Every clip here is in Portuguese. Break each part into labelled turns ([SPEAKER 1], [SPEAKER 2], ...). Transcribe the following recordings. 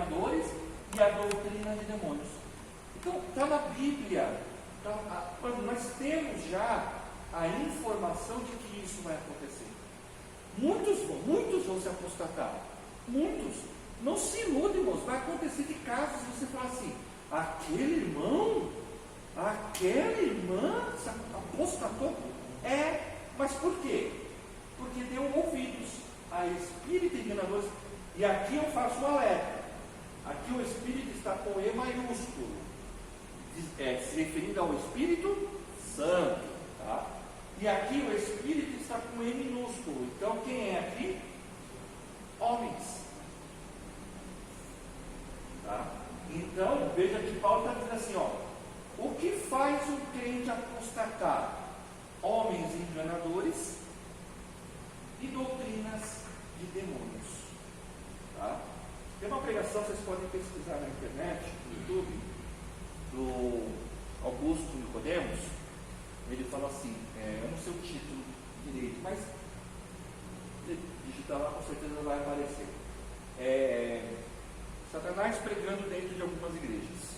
[SPEAKER 1] enganadores e a doutrina de demônios. Então, está na Bíblia. Então, nós temos já a informação de que isso vai acontecer. Muitos vão se apostatar. Muitos. Não se iludem, irmãos. Vai acontecer de casos você falar assim: aquele irmão, aquela irmã se apostatou. Mas por quê? Porque deu ouvidos a espírito enganadores. E aqui eu faço um alerta. Aqui o espírito está com E maiúsculo, se referindo ao Espírito Santo, tá? E aqui o espírito está com E minúsculo. Então quem é aqui? Homens, tá? Então veja que Paulo está dizendo assim, o que faz um crente apostatar? Homens enganadores e doutrinas de demônios, tá? Tem uma pregação, vocês podem pesquisar na internet, no YouTube, do Augusto Nicodemos. Ele fala assim, eu não sei o título direito, mas digitar lá com certeza vai aparecer. Satanás pregando dentro de algumas igrejas,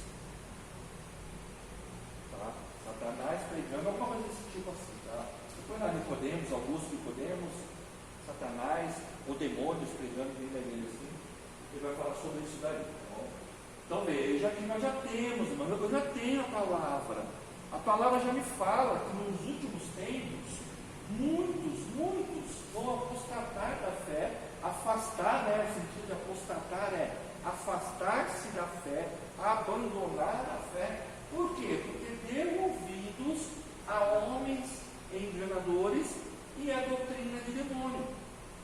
[SPEAKER 1] tá? Satanás pregando alguma coisa desse tipo assim, tá? Depois lá Nicodemos, Augusto Nicodemos, Satanás ou demônios pregando dentro da igreja assim. Ele vai falar sobre isso daí, tá bom? Então veja que nós já temos, irmão, eu já tenho a palavra. A palavra já me fala que nos últimos tempos, muitos vão apostatar da fé. Afastar, o sentido de apostatar é afastar-se da fé, abandonar a fé. Por quê? Porque deu ouvidos a homens enganadores e a doutrina de demônio,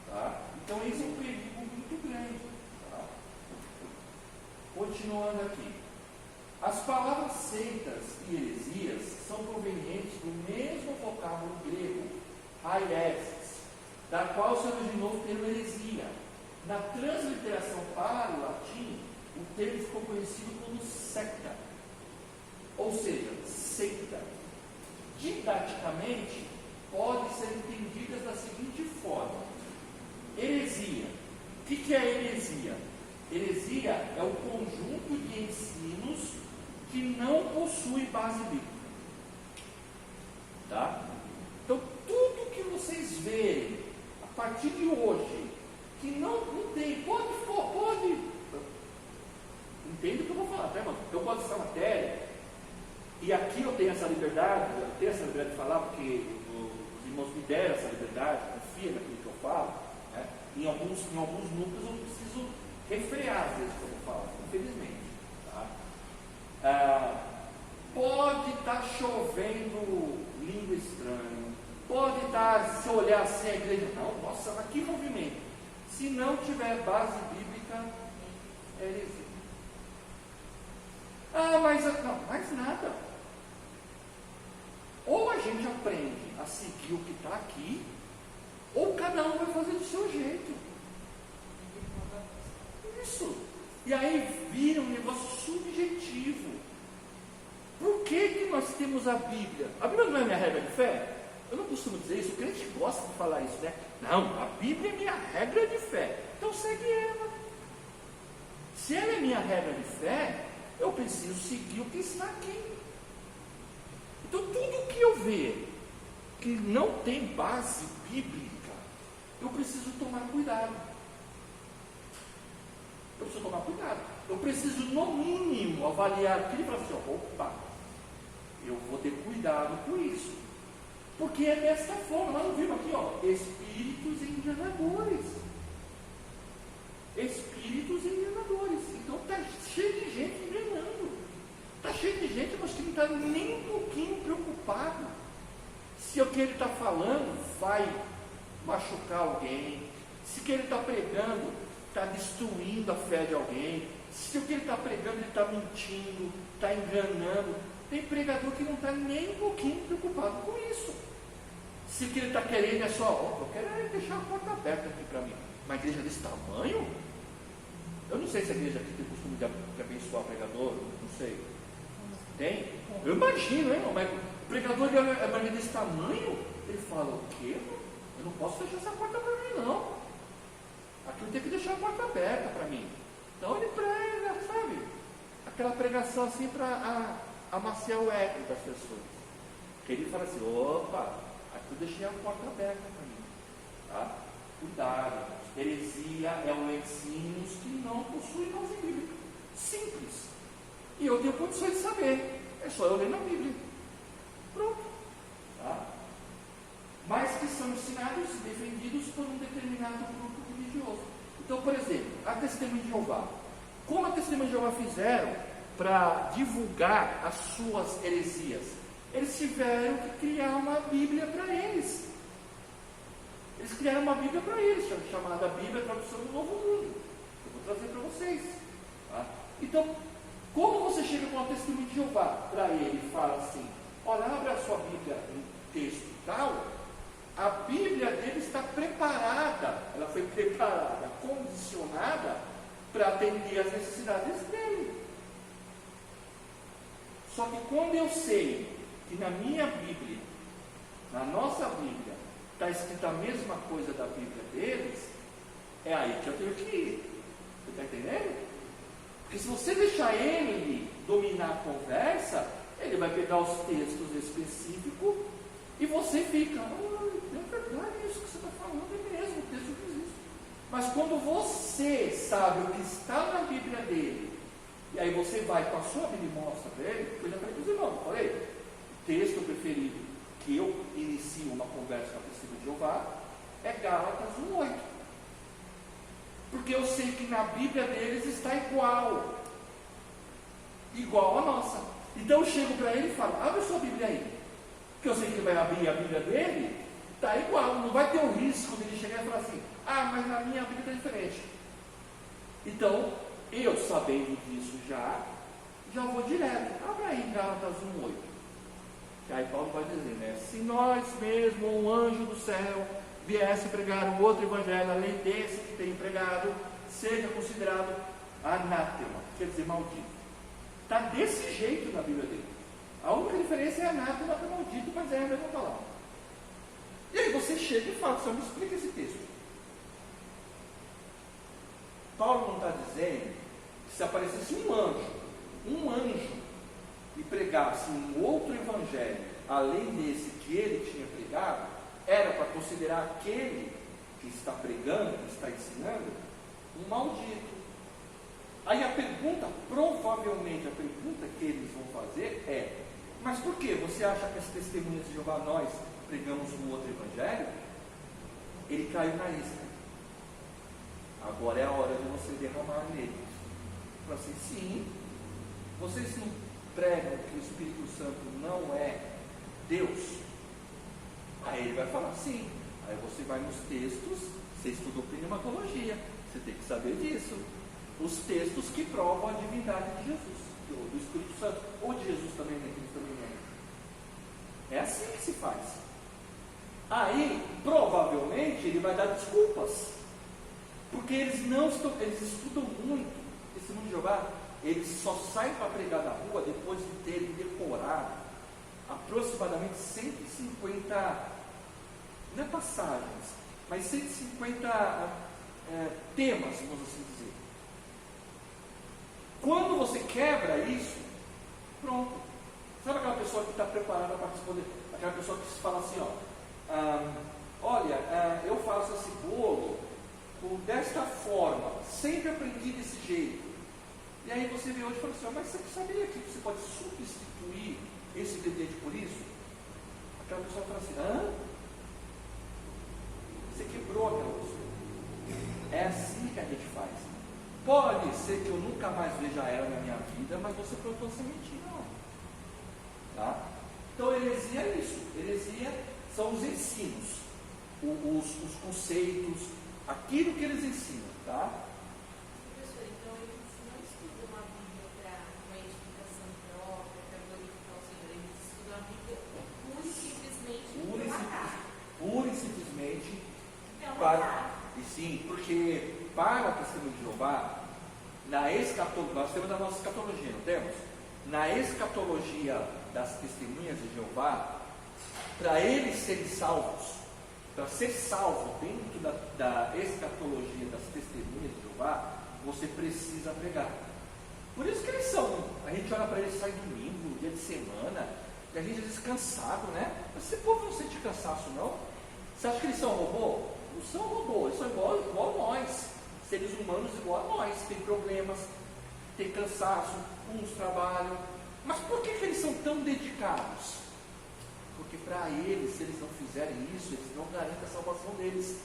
[SPEAKER 1] tá? Então esse é um perigo muito grande, tá? Continuando aqui, as palavras seitas e heresias são provenientes do mesmo vocábulo grego, haiesis, da qual se originou o termo heresia. Na transliteração para o latim, o termo ficou conhecido como secta, ou seja, seita. Didaticamente, pode ser entendida da seguinte forma: heresia. O que é heresia? Heresia é o conjunto de ensinos que não possui base bíblica, tá? Então, tudo que vocês verem a partir de hoje que não tem, pode, entende o que eu vou falar, tá, irmão? Eu gosto dessa matéria, e aqui eu tenho essa liberdade, de falar, porque os irmãos me deram essa liberdade, confia naquilo que eu falo, né? Em alguns núcleos eu preciso refrear às vezes o que eu vou falar, infelizmente, tá? Pode estar chovendo língua estranha, pode estar, se olhar assim a igreja, não, nossa, mas que movimento. Se não tiver base bíblica, é heresia. Mais nada. Ou a gente aprende a seguir o que está aqui, ou cada um vai fazer do seu jeito. Isso. E aí vira um negócio subjetivo. Por que nós temos a Bíblia? A Bíblia não é minha regra de fé? Eu não costumo dizer isso, o crente gosta de falar isso, né? Não, a Bíblia é minha regra de fé. Então segue ela. Se ela é minha regra de fé, eu preciso seguir o que está aqui. Então tudo que eu ver que não tem base bíblica, eu preciso tomar cuidado. Eu preciso, no mínimo, avaliar aquilo e falar assim, opa, eu vou ter cuidado com isso. Porque é desta forma, nós não vimos aqui, espíritos enganadores. Espíritos enganadores. Então está cheio de gente enganando. Está cheio de gente, mas que não está nem um pouquinho preocupado se o que ele está falando vai machucar alguém, se o que ele está pregando está destruindo a fé de alguém, se o que ele está pregando ele está mentindo, está enganando. Tem pregador que não está nem um pouquinho preocupado com isso. Se o que ele está querendo é só, eu quero deixar a porta aberta aqui para mim. Uma igreja desse tamanho? Eu não sei se a igreja aqui tem costume de abençoar o pregador, não sei. Tem? Eu imagino, hein? Mas o pregador de uma igreja desse tamanho, ele fala, o quê? Eu não posso fechar essa porta para mim, não. Aqui eu tenho que deixar a porta aberta para mim. Então ele prega. aquela pregação assim para amaciar o ego das pessoas. Que ele fala assim, opa, aqui eu deixei a porta aberta para mim. Tá? Cuidado, heresia é um ensino que não possui base bíblica. Simples. E eu tenho condições de saber. É só eu ler na Bíblia. Pronto. Tá? Mas que são ensinados e defendidos por um determinado grupo religioso. Então, por exemplo, a Testemunha de Jeová. Como a Testemunha de Jeová fizeram para divulgar as suas heresias? Eles tiveram que criar uma Bíblia para eles. Eles criaram uma Bíblia para eles, chamada Bíblia Tradução do Novo Mundo. Eu vou trazer para vocês. Tá? Então, como você chega com a Testemunha de Jeová para ele e fala assim, olha, abre a sua Bíblia em texto e tal, a Bíblia dele está preparada, ela foi preparada, condicionada para atender às necessidades dele. Só que quando eu sei que na minha Bíblia, na nossa Bíblia, está escrita a mesma coisa da Bíblia deles, é aí que eu tenho que ir. Você está entendendo? Porque se você deixar ele dominar a conversa, ele vai pegar os textos específicos e você fica, é verdade isso que você está falando, é mesmo, o texto diz isso. Mas quando você sabe o que está na Bíblia dele, e aí você vai com a sua Bíblia e mostra para ele, porque eu já falei para os irmãos, eu falei, o texto preferido que eu inicio uma conversa com a Testemunha de Jeová é Gálatas 1:8. Porque eu sei que na Bíblia deles está igual a nossa. Então eu chego para ele e falo, abre a sua Bíblia aí. Porque eu sei que ele vai abrir a Bíblia dele, está igual, não vai ter o risco de ele chegar e falar assim, mas na minha Bíblia está diferente. Então, eu sabendo disso já vou direto. Abra aí Gálatas 1:8. Que aí Paulo vai dizer, né? Se nós mesmo, um anjo do céu, viesse pregar um outro evangelho, além desse que tem pregado, seja considerado anátema, quer dizer maldito. Está desse jeito na Bíblia dele. A única diferença é anátema para maldito, mas é a mesma palavra. E aí você chega e fala, só me explica esse texto. Paulo não está dizendo que se aparecesse um anjo, e pregasse um outro evangelho, além desse que ele tinha pregado, era para considerar aquele que está pregando, que está ensinando, um maldito. Aí a pergunta, provavelmente a pergunta que eles vão fazer é, mas por que você acha que as Testemunhas de Jeová, nós pregamos um outro evangelho? Ele caiu na isca. Agora é a hora de você derramar nele. Fala assim, sim, vocês não pregam que o Espírito Santo não é Deus? Aí ele vai falar, sim. Aí você vai nos textos, você estudou pneumatologia, você tem que saber disso. Os textos que provam a divindade de Jesus, do Espírito Santo, ou de Jesus também, né, que eles também é. É assim que se faz. Aí, provavelmente, ele vai dar desculpas, porque eles estudam muito. Esse mundo de Jeová, eles só saem para pregar na rua depois de terem decorado aproximadamente 150, não é passagens, mas 150 temas, vamos assim dizer. Quando você quebra isso, pronto. Sabe aquela pessoa que está preparada para responder? Aquela pessoa que fala assim, olha, eu faço esse bolo desta forma, sempre aprendi desse jeito. E aí você vê hoje e fala assim, mas você sabia que você pode substituir esse ingrediente por isso? Aquela pessoa fala assim, você quebrou aquela pessoa. É assim que a gente faz. Pode ser que eu nunca mais veja ela na minha vida, mas você plantou sementinha. Tá? Então heresia é isso. Heresia são os ensinos, os conceitos, aquilo que eles ensinam. Tá?
[SPEAKER 2] Professor, então eles não estudam a Bíblia para uma edificação própria, para glorificar o Senhor. Eles estudam a Bíblia pura e simplesmente
[SPEAKER 1] para. E sim, porque para a Testemunha de Jeová, nós temos a nossa escatologia, não temos? Na escatologia das Testemunhas de Jeová, para eles serem salvos, para ser salvo dentro da escatologia das Testemunhas de Jeová, você precisa pregar. Por isso que eles são, a gente olha para eles, sai domingo, dia de semana, e a gente às vezes cansado, né? Mas esse povo não sente cansaço, não? Você acha que eles são robô? Não são robô, eles são igual a nós, seres humanos igual a nós, tem problemas, tem cansaço, uns trabalham. Mas por que eles são tão dedicados? Porque para eles, se eles não fizerem isso, eles não garantem a salvação deles.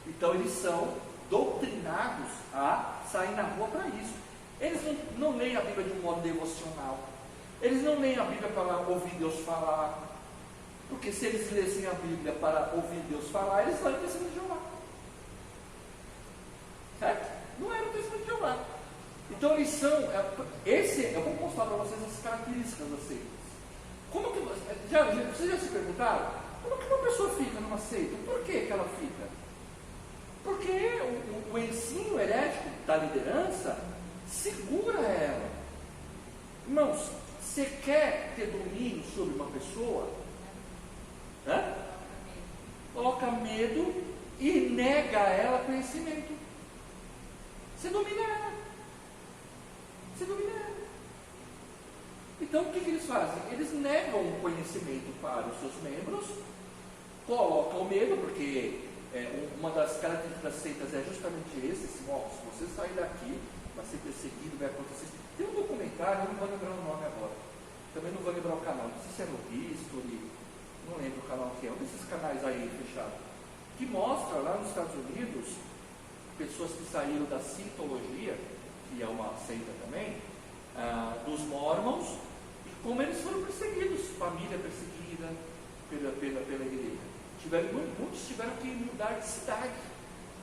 [SPEAKER 1] Então eles são doutrinados a sair na rua para isso. Eles não leem a Bíblia de um modo devocional. Eles não leem a Bíblia para ouvir Deus falar. Porque se eles lessem a Bíblia para ouvir Deus falar, eles não eram o testemunho de Jeová. Certo? Não era o testemunho de Jeová. Então eles são, eu vou mostrar para vocês as características das seitas. Como que, vocês já se perguntaram, como que uma pessoa fica numa seita? Por que ela fica? Porque o ensino herético da liderança segura ela. Irmãos, você quer ter domínio sobre uma pessoa? Coloca medo e nega a ela conhecimento. Você domina ela. Então o que eles fazem? Eles negam o conhecimento para os seus membros, colocam o medo, porque uma das características das seitas é justamente esse, se você sair daqui, vai ser perseguido, vai acontecer. Tem um documentário, eu não vou lembrar o nome agora, também não vou lembrar o canal, não sei se é no History, não lembro o canal que é, um desses canais aí fechado, que mostra lá nos Estados Unidos, pessoas que saíram da Scientologia, que é uma seita também, dos Mormons, e como eles foram perseguidos, família perseguida pela igreja. Muitos tiveram que mudar de cidade,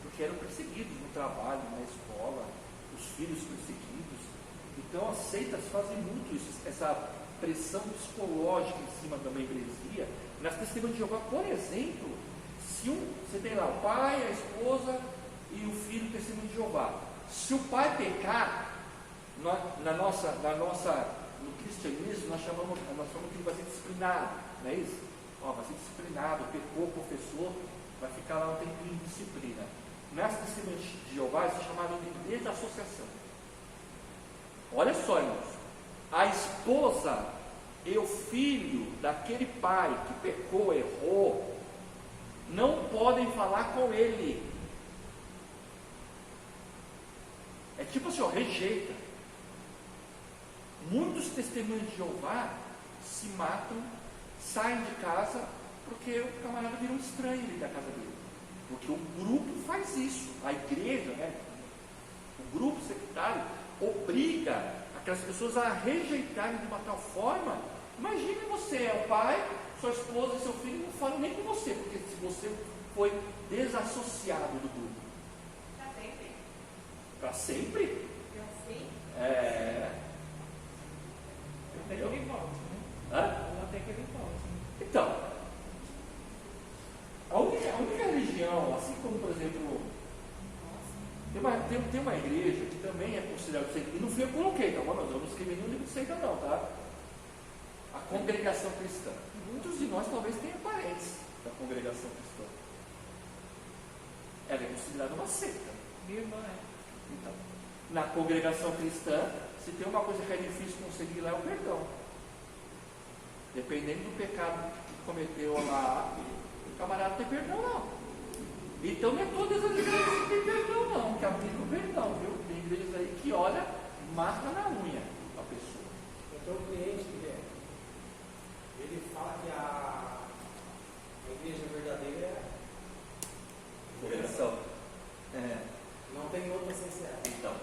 [SPEAKER 1] porque eram perseguidos no trabalho, na escola, os filhos perseguidos. Então as seitas fazem muito isso, essa pressão psicológica em cima da membresia. Nas testemunhas de Jeová, por exemplo, se você tem lá o pai, a esposa e o filho testemunho de Jeová. Se o pai pecar, no cristianismo, nós chamamos que ele vai ser disciplinado, não é isso? Vai ser disciplinado, pecou, confessou, vai ficar lá um tempinho de disciplina. Nas testemunhas de Jeová, isso é chamado de desassociação. Olha só, irmãos, a esposa e o filho daquele pai que pecou, errou, não podem falar com ele. É tipo assim, rejeita. Muitos testemunhos de Jeová se matam, saem de casa, porque o camarada vira um estranho ali da casa dele. Porque o grupo faz isso, a igreja, o grupo sectário, obriga aquelas pessoas a rejeitarem de uma tal forma. Imagine você, é o pai, sua esposa e seu filho não falam nem com você, porque se você foi desassociado do grupo. Para sempre?
[SPEAKER 3] Até que ele volte, Até que ele volte.
[SPEAKER 1] Então, a única religião, assim como, por exemplo, tem uma igreja que também é considerada seita, e não fui eu que coloquei, tá bom? Eu não escrevi nenhum livro de seita não, tá? A congregação cristã. Muitos de nós talvez tenham parentes da congregação cristã. Ela é considerada uma seita.
[SPEAKER 3] Minha irmã
[SPEAKER 1] Então, na congregação cristã, se tem uma coisa que é difícil conseguir lá é o perdão. Dependendo do pecado que cometeu lá, o camarada tem perdão não. Então não é todas as igrejas que tem perdão não, que aplicam o perdão, viu? Tem igrejas aí que olha, marca na unha a pessoa.
[SPEAKER 4] Eu tenho um cliente que ele fala que a igreja verdadeira é a
[SPEAKER 1] Congregação.
[SPEAKER 4] não tem outra sem ser ela.
[SPEAKER 1] Então,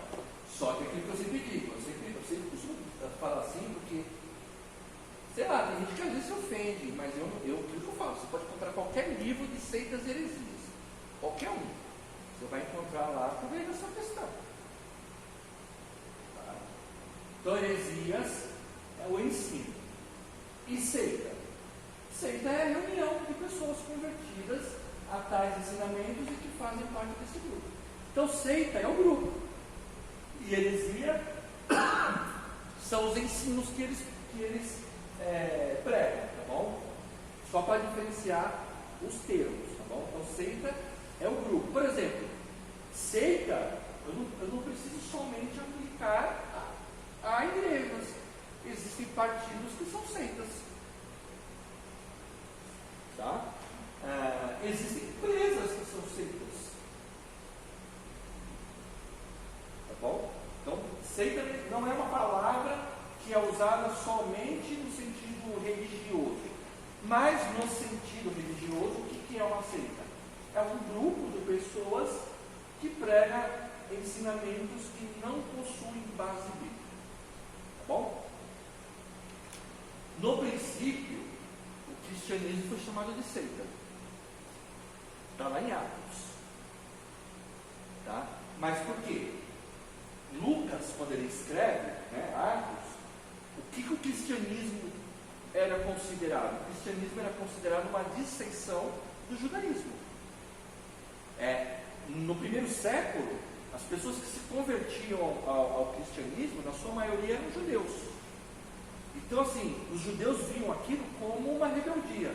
[SPEAKER 1] só que aquilo que eu sempre digo, eu sempre costumo falar assim, porque, sei lá, tem gente que às vezes se ofende, mas o que eu falo, você pode encontrar qualquer livro de seitas e heresias, qualquer um, você vai encontrar lá a congregação cristã. Tá? Então, heresias é o ensino. E seita? Seita é a reunião de pessoas convertidas a tais ensinamentos e que fazem parte desse grupo. Então, seita é o grupo. E heresia são os ensinos que eles pregam, tá bom? Só para diferenciar os termos, tá bom? Então, seita é o grupo. Por exemplo, seita, eu não preciso somente aplicar a igrejas. Existem partidos que são seitas. Tá? Existem empresas que são seitas. Tá bom? Então, seita não é uma palavra que é usada somente no sentido religioso. Mas no sentido religioso, o que é uma seita? É um grupo de pessoas que prega ensinamentos que não possuem base bíblica. Tá bom? No princípio, o cristianismo foi chamado de seita. Está lá em Atos. Tá? Mas por quê? Lucas, quando ele escreve, Atos, o que o cristianismo era considerado? O cristianismo era considerado uma dissensão do judaísmo. No primeiro século, as pessoas que se convertiam ao cristianismo, na sua maioria, eram judeus. Então, assim, os judeus viam aquilo como uma rebeldia.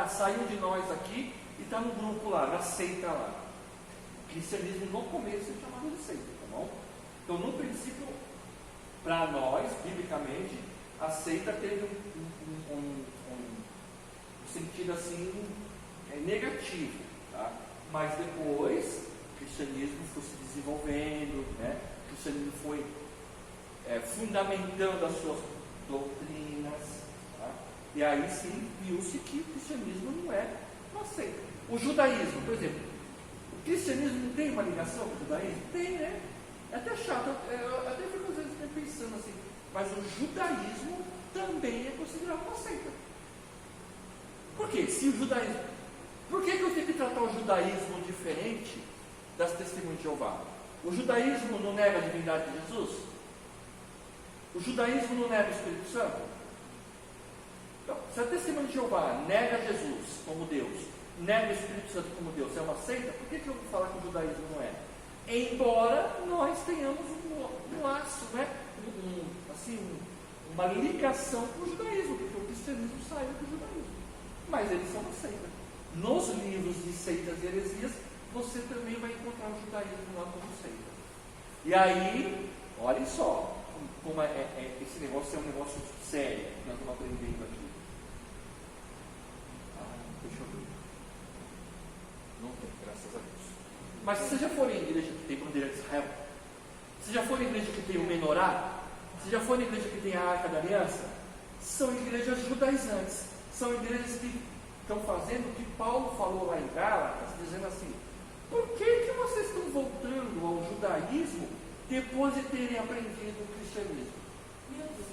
[SPEAKER 1] Saiu de nós aqui e está no grupo lá, na seita lá. O cristianismo, no começo, é chamado de seita, tá bom? Então, no princípio, para nós, biblicamente, a seita teve um sentido assim negativo, tá? Mas depois o cristianismo foi se desenvolvendo, o cristianismo foi fundamentando as suas doutrinas, tá? E aí sim viu-se que o cristianismo não é uma seita. O judaísmo, por exemplo, o cristianismo não tem uma ligação com o judaísmo? Tem, né? É até chato, eu até fico às vezes pensando assim, mas o judaísmo também é considerado uma seita. Por quê? Se o judaísmo... Por que eu tenho que tratar o judaísmo diferente das testemunhas de Jeová? O judaísmo não nega a divindade de Jesus? O judaísmo não nega o Espírito Santo? Então, se a testemunha de Jeová nega Jesus como Deus, nega o Espírito Santo como Deus, é uma seita, por que eu vou falar que o judaísmo não é? Embora nós tenhamos um laço, uma ligação com o judaísmo, porque o cristianismo saiu do judaísmo. Mas eles são uma seita. Nos livros de seitas e heresias, você também vai encontrar o judaísmo lá como seita. E aí, olhem só, como esse negócio é um negócio sério que nós estamos aprendendo aqui. Deixa eu ver. Não tem, graças a Deus. Mas se você já for em igreja que tem bandeira de Israel, se já for em igreja que tem o menorá, se já for em igreja que tem a Arca da Aliança, são igrejas judaizantes. São igrejas que estão fazendo o que Paulo falou lá em Gálatas, dizendo assim: por que vocês estão voltando ao judaísmo depois de terem aprendido o cristianismo?
[SPEAKER 2] Meu Deus.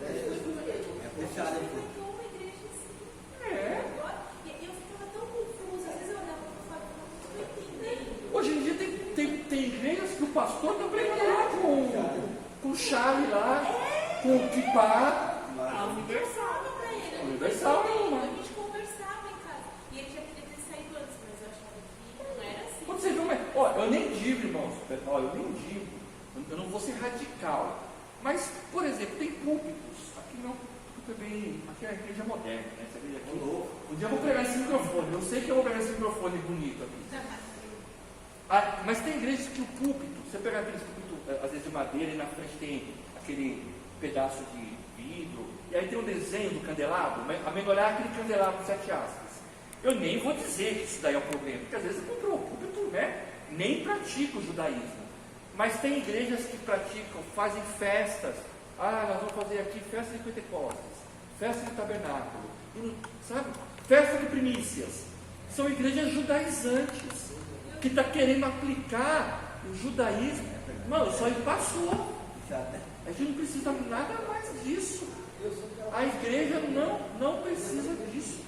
[SPEAKER 5] É puxado.
[SPEAKER 2] Uma igreja assim. Eu ficava tão confusa. Às vezes eu olhava para o Fábio e não estou entendendo.
[SPEAKER 1] Hoje em dia tem igrejas que o pastor está pregando lá com chave lá, com kippah.
[SPEAKER 2] Universal para ele.
[SPEAKER 1] Universal, não.
[SPEAKER 2] A gente conversava em casa. E ele já podia ter saído antes, mas eu achava que não era assim.
[SPEAKER 1] Quando você vê eu nem digo, irmãos, eu não vou ser radical. Mas, por exemplo, tem púlpitos. Aqui não, aqui é a igreja moderna, né? Essa igreja aqui. Um dia eu vou pegar esse microfone. Eu sei que eu vou pegar esse microfone bonito aqui. Mas tem igrejas que o púlpito, você pega aquele púlpito, às vezes de madeira, e na frente tem aquele pedaço de vidro, e aí tem um desenho do candelabro, a menorá é aquele candelabro de 7 hastes. Eu nem vou dizer que isso daí é um problema, porque às vezes o púlpito, nem pratica o judaísmo. Mas tem igrejas que praticam, fazem festas. Nós vamos fazer aqui festa de Pentecostes, festa de tabernáculo, sabe? Festa de primícias. São igrejas judaizantes, que está querendo aplicar o judaísmo. Mano, isso aí passou. A gente não precisa nada mais disso. A igreja não precisa disso.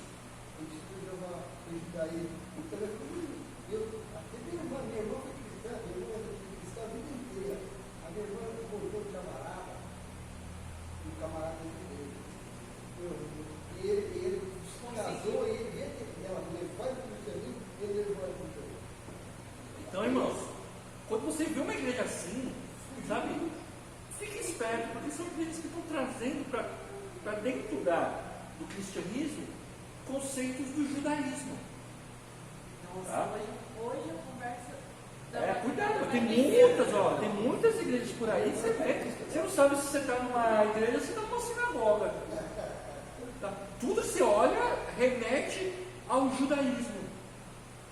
[SPEAKER 5] Ele casou e ela levou o cristianismo, ele levou o cristianismo.
[SPEAKER 1] Então, irmãos, quando você vê uma igreja assim, sabe, fique esperto, porque são igrejas que estão trazendo para dentro do cristianismo conceitos do judaísmo.
[SPEAKER 2] Nossa,
[SPEAKER 1] Tá?
[SPEAKER 2] hoje a conversa.
[SPEAKER 1] Cuidado, tem muitas igrejas por aí, você não sabe se você está numa igreja ou se está numa sinagoga. Tá? Tudo você olha, remete ao judaísmo.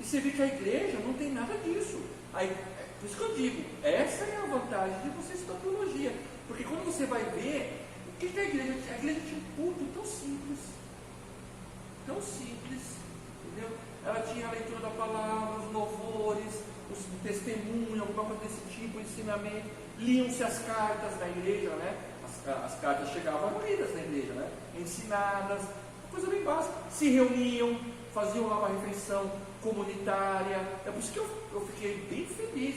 [SPEAKER 1] E você vê que a igreja não tem nada disso. Aí, por isso que eu digo, essa é a vantagem de você estudar teologia. Porque quando você vai ver, o que é a igreja? A igreja tinha um culto tão simples. Tão simples. Entendeu? Ela tinha a leitura da palavra, os louvores, os testemunhos, alguma coisa desse tipo, ensinamento. Liam-se as cartas da igreja, né? As cartas chegavam lidas na igreja, né? Ensinadas, coisa bem básica. Se reuniam, faziam lá uma refeição comunitária. É por isso que eu fiquei bem feliz.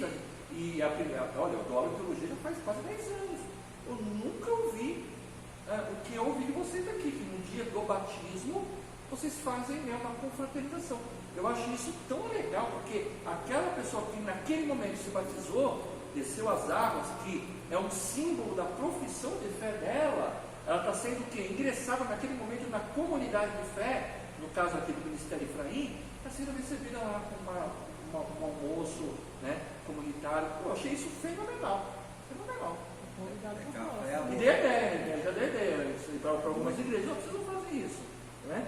[SPEAKER 1] E olha, eu dou aula de teologia já faz quase 10 anos. Eu nunca ouvi o que eu ouvi de vocês aqui, que no dia do batismo vocês fazem uma confraternização. Eu acho isso tão legal, porque aquela pessoa que naquele momento se batizou, desceu as águas, que é um símbolo da profissão de fé dela, ela está sendo o quê? Ingressada naquele momento na comunidade de fé, no caso aqui do Ministério Efraim, está sendo recebida lá com um almoço, né, comunitário. Eu achei isso fenomenal. Fenomenal. E dei ideia, já dei ideia para algumas igrejas, não precisam fazer isso. Né?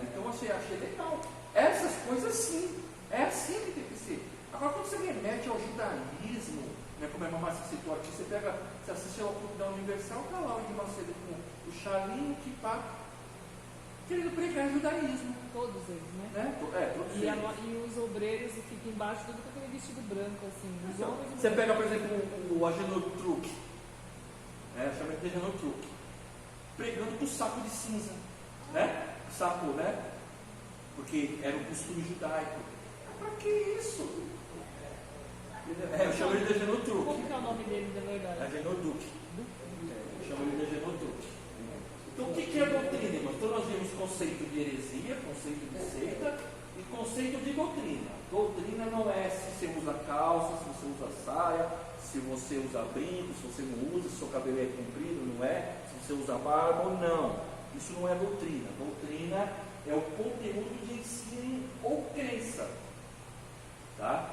[SPEAKER 1] Então assim, achei legal. Essas coisas sim, é assim que tem que ser. Agora quando você remete ao judaísmo, né, como a irmã Márcia citou aqui, você assiste ao culto da Universal, está lá o Edir Macedo com o chalinho, o kippah, querendo pregar judaísmo.
[SPEAKER 3] Todos eles, né?
[SPEAKER 1] Todos eles.
[SPEAKER 3] E os obreiros ficam embaixo tudo com aquele vestido branco, assim.
[SPEAKER 1] Então, você pega, por exemplo, o Agenor Truque, chama de Agenor Truque, pregando com o saco de cinza, né? O saco, né? Porque era um costume judaico. Para que isso? Eu chamo ele de Agenor Truque.
[SPEAKER 3] Como que é o nome dele, na verdade?
[SPEAKER 1] Agenor Duque. Eu chamo ele de Agenor Duque. Então, o que é doutrina, irmãos? Então, nós vimos conceito de heresia, conceito de seita e conceito de doutrina. Doutrina não é se você usa calça, se você usa saia, se você usa brinco, se você não usa, se seu cabelo é comprido, não é, se você usa barba ou não. Isso não é doutrina. Doutrina é o conteúdo de ensino ou crença. Tá?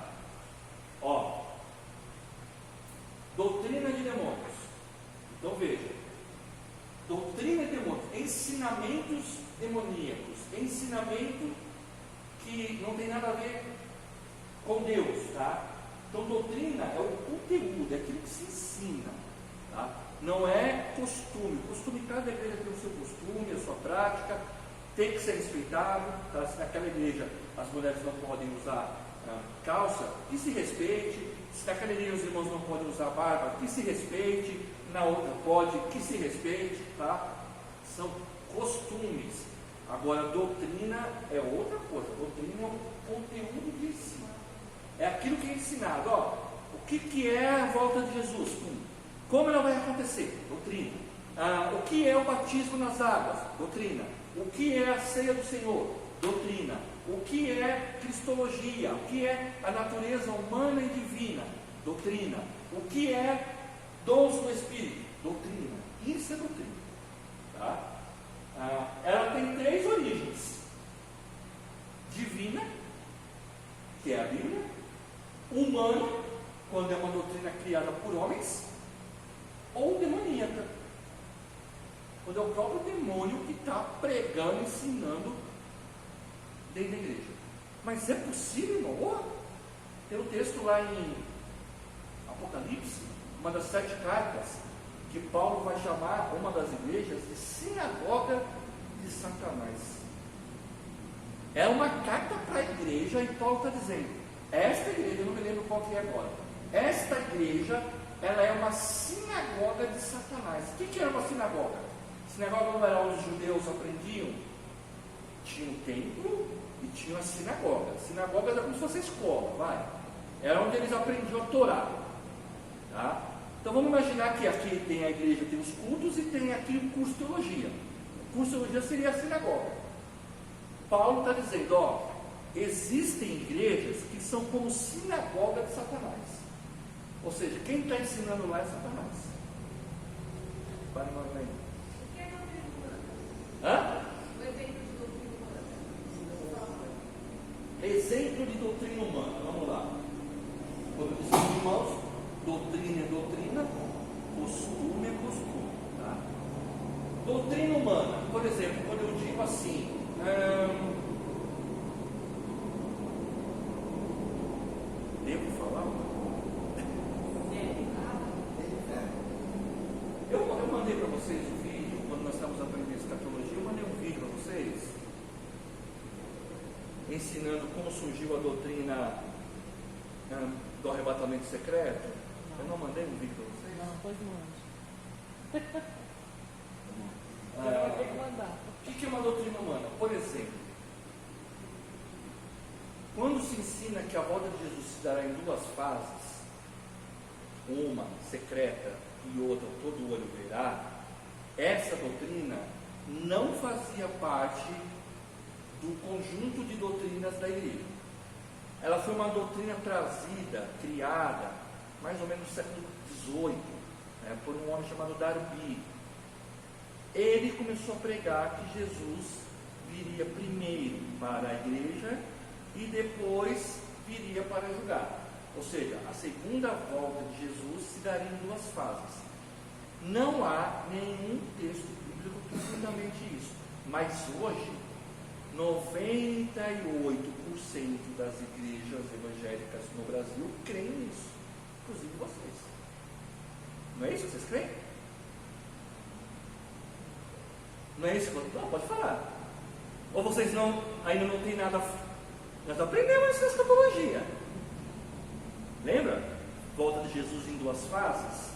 [SPEAKER 1] Doutrina de demônios. Então, veja. Doutrina de demônios, ensinamentos demoníacos, ensinamento que não tem nada a ver com Deus, tá? Então, doutrina é o conteúdo, é aquilo que se ensina, tá? Não é costume. Costume, cada igreja tem o seu costume, a sua prática, tem que ser respeitado, tá? Se naquela igreja as mulheres não podem usar calça, que se respeite. Se naquela igreja os irmãos não podem usar barba, que se respeite. Na outra pode, que se respeite, tá? São costumes. Agora, doutrina é outra coisa. Doutrina é o conteúdo de ensino. É aquilo que é ensinado. O que é a volta de Jesus? Como ela vai acontecer? Doutrina. O que é o batismo nas águas? Doutrina. O que é a ceia do Senhor? Doutrina. O que é cristologia? O que é a natureza humana e divina? Doutrina. O que é dons do Espírito? Doutrina. Isso é doutrina. Tá? Ela tem 3 origens: divina, que é a Bíblia; humana, quando é uma doutrina criada por homens; ou demoníaca, quando é o próprio demônio que está pregando, ensinando dentro da igreja. Mas é possível, irmão? Tem um texto lá em Apocalipse, uma das 7 cartas, que Paulo vai chamar uma das igrejas de sinagoga de Satanás. É uma carta para a igreja, e Paulo está dizendo: esta igreja, eu não me lembro qual que é agora, esta igreja, ela é uma sinagoga de Satanás. O que era uma sinagoga? Sinagoga não era onde os judeus aprendiam? Tinha um templo e tinha uma sinagoga. Sinagoga era como se fosse a escola, vai. Era onde eles aprendiam a Torá. Tá? Então vamos imaginar que aqui tem a igreja, tem os cultos, e tem aqui o curso de teologia. O curso de teologia seria a sinagoga. Paulo está dizendo, existem igrejas que são como sinagoga de Satanás. Ou seja, quem está ensinando lá é Satanás. Para nós aí.
[SPEAKER 2] O que é doutrina humana?
[SPEAKER 1] Hã?
[SPEAKER 2] O exemplo de doutrina humana.
[SPEAKER 1] Exemplo de doutrina humana. Vamos lá. Quando eu disse Doutrina humana, por exemplo, quando eu digo assim, devo falar? Eu mandei para vocês um vídeo, quando nós estávamos aprendendo escatologia, eu mandei um vídeo para vocês, ensinando como surgiu a doutrina do arrebatamento secreto. Eu não mandei um vídeo para vocês?
[SPEAKER 3] Não, pois mande. Você vai ter que mandar.
[SPEAKER 1] O que é uma doutrina humana? Por exemplo, quando se ensina que a volta de Jesus se dará em duas fases, uma secreta e outra todo olho verá, essa doutrina não fazia parte do conjunto de doutrinas da igreja. Ela foi uma doutrina trazida, criada, mais ou menos no século XVIII, por um homem chamado Darby. Ele começou a pregar que Jesus viria primeiro para a igreja e depois viria para julgar. Ou seja, a segunda volta de Jesus se daria em duas fases. Não há nenhum texto bíblico que fundamente isso. Mas hoje, 98% das igrejas evangélicas no Brasil creem nisso. Inclusive vocês. Não é isso que vocês creem? Não é isso? Não, pode falar. Ou vocês ainda não têm nada. Nós aprendemos essa escatologia. Lembra? Volta de Jesus em duas fases.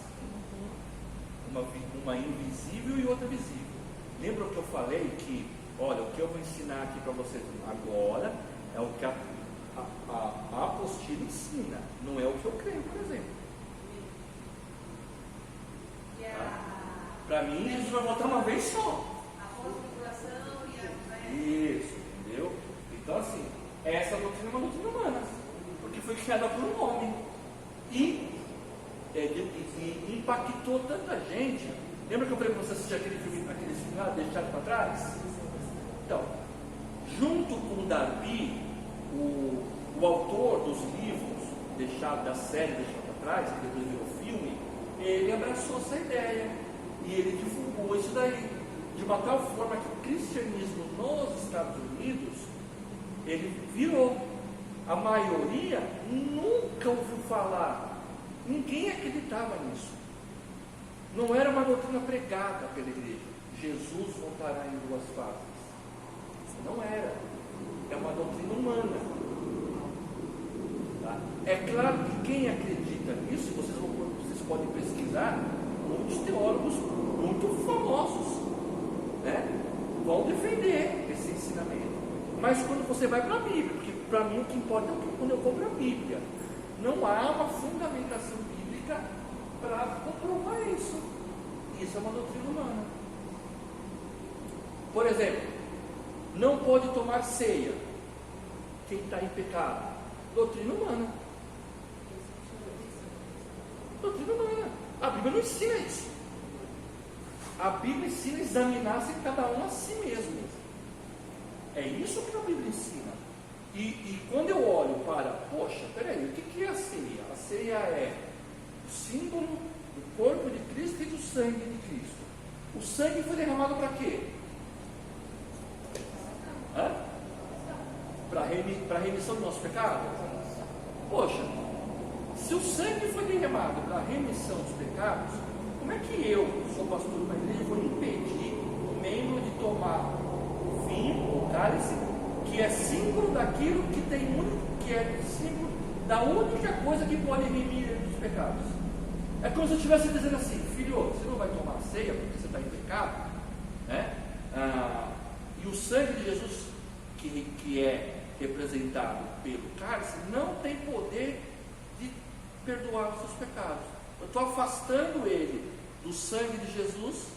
[SPEAKER 1] Uma invisível e outra visível. Lembra o que eu falei? Que, olha, o que eu vou ensinar aqui para vocês agora é o que a apostila ensina. Não é o que eu creio, por exemplo. Tá? Para mim, Jesus vai voltar uma vez só. Isso, entendeu? Então assim, essa doutrina é uma doutrina humana, porque foi criada por um homem e impactou tanta gente. Lembra que eu falei para você assistir aquele filme lá, Deixado para Trás? Então, junto com Darby, o autor dos livros da série Deixado para Trás, que depois virou filme, ele abraçou essa ideia e ele divulgou isso daí, de uma tal forma que o cristianismo nos Estados Unidos, ele virou. A maioria nunca ouviu falar, ninguém acreditava nisso. Não era uma doutrina pregada pela igreja. Jesus voltará em duas fases. Não era. É uma doutrina humana. Tá? É claro que quem acredita nisso, vocês podem pesquisar, muitos teólogos muito famosos, vão defender esse ensinamento. Mas quando você vai para a Bíblia, porque para mim o que importa é quando eu vou para a Bíblia, não há uma fundamentação bíblica para comprovar isso. Isso é uma doutrina humana. Por exemplo, não pode tomar ceia quem está em pecado. Doutrina humana. Doutrina humana. A Bíblia não ensina isso. A Bíblia ensina a examinar-se cada um a si mesmo. É isso que a Bíblia ensina. E quando eu olho para, poxa, peraí, o que é a ceia? A ceia é o símbolo do corpo de Cristo e do sangue de Cristo. O sangue foi derramado para quê? Para a remissão do nosso pecado? Poxa, se o sangue foi derramado para a remissão dos pecados, como é que eu, sou pastor de uma igreja, vou impedir o membro de tomar o vinho, o cálice, que é símbolo daquilo que é símbolo da única coisa que pode remir os pecados? É como se eu estivesse dizendo assim: filho, você não vai tomar ceia porque você está em pecado, e o sangue de Jesus, que é representado pelo cálice, não tem poder de perdoar os seus pecados. Eu estou afastando ele do sangue de Jesus.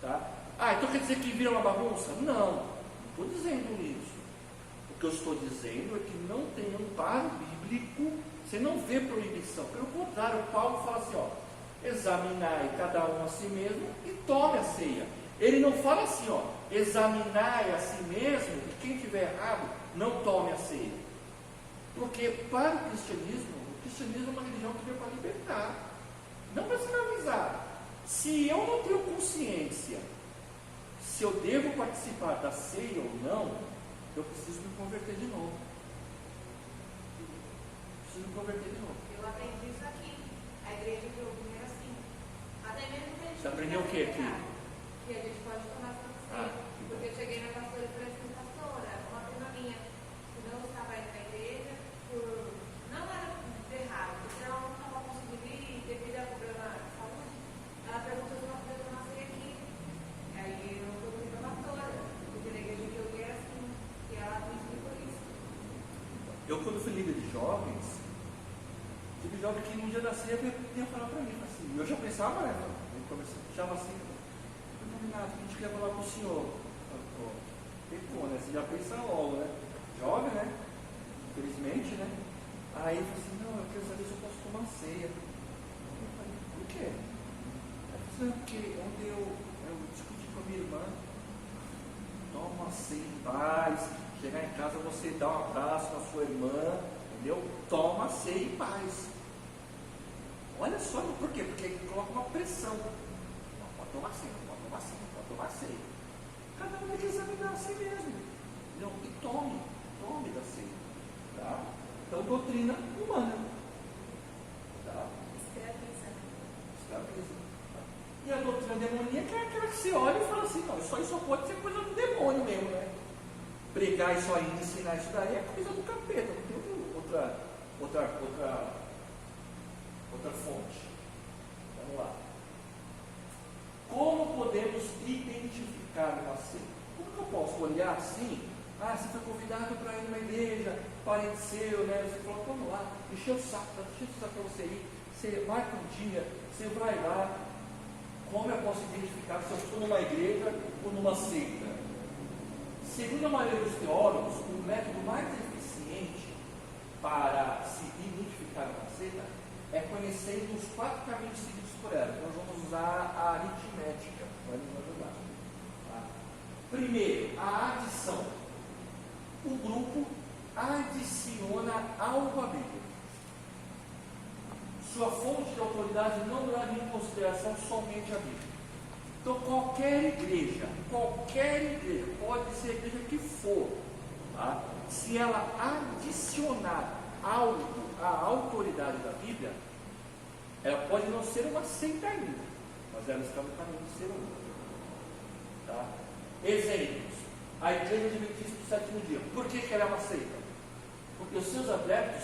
[SPEAKER 1] Tá? Então quer dizer que vira uma bagunça? Não estou dizendo isso. O que eu estou dizendo é que não tem amparo bíblico. Você não vê proibição. Pelo contrário, Paulo fala assim: examinai cada um a si mesmo e tome a ceia. Ele não fala assim: examinai a si mesmo e quem tiver errado não tome a ceia. Porque para o cristianismo é uma religião que veio para libertar, não para escravizar. Se eu não tenho consciência se eu devo participar da ceia ou não, eu preciso me converter de novo. Preciso me converter de novo.
[SPEAKER 2] Eu aprendi isso aqui. A igreja que eu vim era assim. Até mesmo que a gente.
[SPEAKER 1] Você aprendeu o quê aqui?
[SPEAKER 2] Que a gente pode tomar essa ceia. Porque eu cheguei na pastora e falei assim, pastora, uma prima minha que não estava indo na igreja, não era de errado, porque ela não estava conseguindo ir devido a problema de saúde. Ela perguntou se ela podia tomar ceia aqui. Aí eu fui para a pastora, porque na igreja que eu vi era assim, e ela me explicou isso.
[SPEAKER 1] Eu, quando fui líder de jovens, tive jovem que no dia da ceia vinha falar para mim, assim, eu já pensava, né? Eu conversava assim, Renato, a gente quer falar com o senhor. Pecou, né? Você já pensa logo, né? Jovem, né? Infelizmente, né? Aí eu falei assim, não, eu quero saber se eu posso tomar ceia. Eu falei, por quê? Eu falei, não, porque ontem eu discuti com a minha irmã, toma ceia em paz, chegar em casa você dá um abraço na sua irmã, entendeu? Toma ceia em paz. Olha só, por quê? Porque coloca uma pressão. Não pode tomar ceia, não pode tomar ceia, não pode tomar ceia. Cada um tem que examinar a si mesmo. Não, e tome da ceia. Tá? Então, doutrina humana. Tá? Escraviza. E a doutrina demoníaca é aquela que você olha e fala assim, não, isso aí só pode ser coisa do demônio mesmo, né? Pregar isso aí, ensinar isso daí é coisa do capeta, não tem outra fonte. Vamos lá. Como podemos identificar uma ceia? Como que eu posso olhar assim? Ah, você foi convidado para ir numa igreja, parente seu, né? Você falou, vamos lá, encheu o saco para você ir. Você marca um dia, você vai lá. Como eu posso identificar se eu estou numa igreja ou numa seita? Segundo a maioria dos teólogos, o método mais eficiente para se identificar uma seita é conhecendo os 4 caminhos seguidos por ela. Nós vamos usar a aritmética, vai nos ajudar. Tá? Primeiro, a adição. O grupo adiciona algo à Bíblia. Sua fonte de autoridade não leva em consideração somente a Bíblia. Então, qualquer igreja, pode ser a igreja que for, tá? Se ela adicionar algo à autoridade da Bíblia, ela pode não ser uma seita ainda, mas ela está no caminho de ser uma. Tá? Exemplos: a igreja adventista do sétimo dia. Por que ela é uma seita? Porque os seus adeptos